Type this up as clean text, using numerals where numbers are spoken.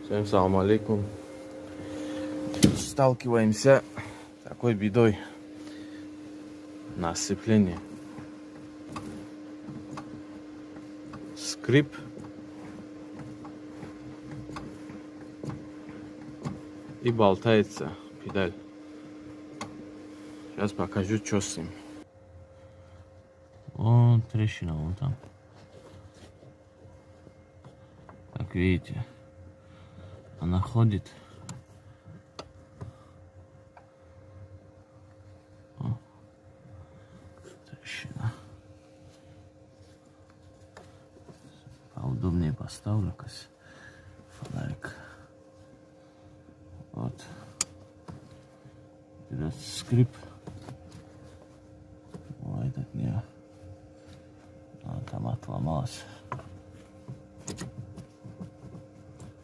Всем салам алейкум. Сталкиваемся с такой бедой на сцеплении. Скрип и болтается педаль. Сейчас покажу, что с ним. Вон трещина, вон там. Как видите, она ходит. О, трещина. Поудобнее поставлю, фонарик. Вот. Идет скрип.